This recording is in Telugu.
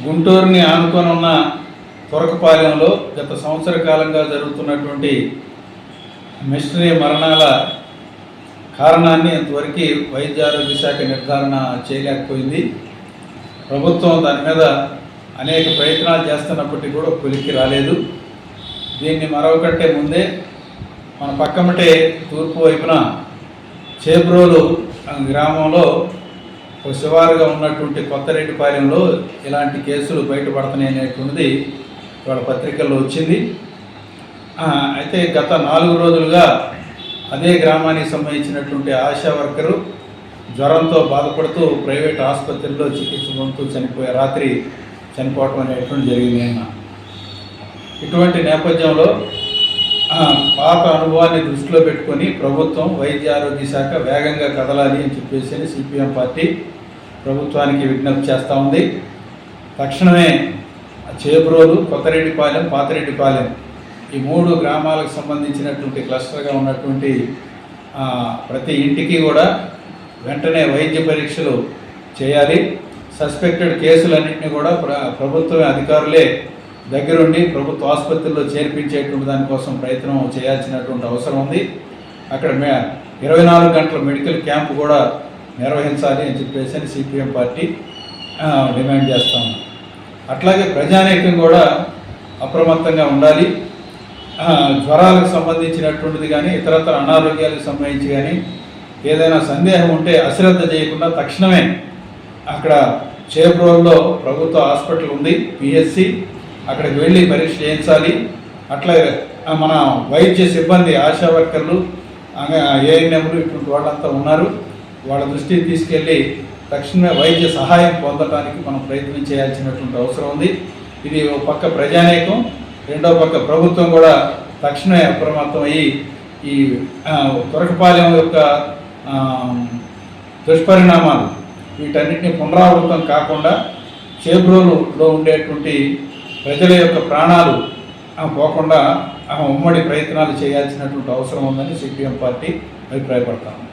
గుంటూరుని ఆనుకొని ఉన్న తొరకపాలెంలో గత సంవత్సర కాలంగా జరుగుతున్నటువంటి మిస్టరీ మరణాల కారణాన్ని ఇంతవరకు వైద్య ఆరోగ్య శాఖ నిర్ధారణ చేయలేకపోయింది. ప్రభుత్వం దాని మీద అనేక ప్రయత్నాలు చేస్తున్నప్పటికీ కూడా కొలిక్కి రాలేదు. దీన్ని మరొకటే ముందే మన పక్కమటే తూర్పు వైపున చేబ్రోలు గ్రామంలో శివారుగా ఉన్నటువంటి కొత్తరెడ్డిపాలెంలో ఇలాంటి కేసులు బయటపడుతున్నాయి అనేటువంటిది వాళ్ళ పత్రికల్లో వచ్చింది. అయితే గత 4 రోజులుగా అదే గ్రామానికి సంబంధించినటువంటి ఆశా వర్కరు జ్వరంతో బాధపడుతూ ప్రైవేట్ ఆసుపత్రిలో చికిత్స పొందుతూ రాత్రి చనిపోవటం అనేటువంటి జరిగింది. ఇటువంటి నేపథ్యంలో పాత అనుభవాన్ని దృష్టిలో పెట్టుకొని ప్రభుత్వం వైద్య ఆరోగ్య శాఖ వేగంగా కదలాలి అని చెప్పేసి సిపిఎం పార్టీ ప్రభుత్వానికి విజ్ఞప్తి చేస్తూ ఉంది. తక్షణమే చేబ్రోలు, కొత్తరెడ్డిపాలెం, పాతిరెడ్డిపాలెం ఈ 3 గ్రామాలకు సంబంధించినటువంటి క్లస్టర్గా ఉన్నటువంటి ప్రతి ఇంటికి కూడా వెంటనే వైద్య పరీక్షలు చేయాలి. సస్పెక్టెడ్ కేసులన్నింటినీ కూడా ప్రభుత్వ అధికారులే దగ్గరుండి ప్రభుత్వ ఆసుపత్రుల్లో చేర్పించేటువంటి దానికోసం ప్రయత్నం చేయాల్సినటువంటి అవసరం ఉంది. అక్కడ 24 గంటల మెడికల్ క్యాంప్ కూడా నిర్వహించాలి అని చెప్పేసి సిపిఎం పార్టీ డిమాండ్ చేస్తాము. అట్లాగే ప్రజానీకం కూడా అప్రమత్తంగా ఉండాలి. జ్వరాలకు సంబంధించినటువంటిది కానీ ఇతరతర అనారోగ్యాలకు సంబంధించి కానీ ఏదైనా సందేహం ఉంటే అశ్రద్ధ చేయకుండా తక్షణమే అక్కడ చేబ్రోల్లో ప్రభుత్వ హాస్పిటల్ ఉంది, పిహెచ్సి, అక్కడికి వెళ్ళి పరీక్ష చేయించాలి. అట్లాగే మన వైద్య సిబ్బంది, ఆశా వర్కర్లు, ఏఎన్ఎంలు ఇటువంటి వాళ్ళంతా ఉన్నారు. వాళ్ళ దృష్టికి తీసుకెళ్ళి తక్షణమే వైద్య సహాయం పొందడానికి మనం ప్రయత్నం చేయాల్సినటువంటి అవసరం ఉంది. ఇది ఒక పక్క ప్రజానీకం, రెండో పక్క ప్రభుత్వం కూడా తక్షణమే అప్రమత్తం అయ్యి ఈ తొరకపాలెం యొక్క దుష్పరిణామాలు వీటన్నిటిని పునరావృతం కాకుండా చేబ్రోలులో ఉండేటువంటి ప్రజల యొక్క ప్రాణాలు పోకుండా ఉమ్మడి ప్రయత్నాలు చేయాల్సినటువంటి అవసరం ఉందని సిపిఎం పార్టీ అభిప్రాయపడతాము.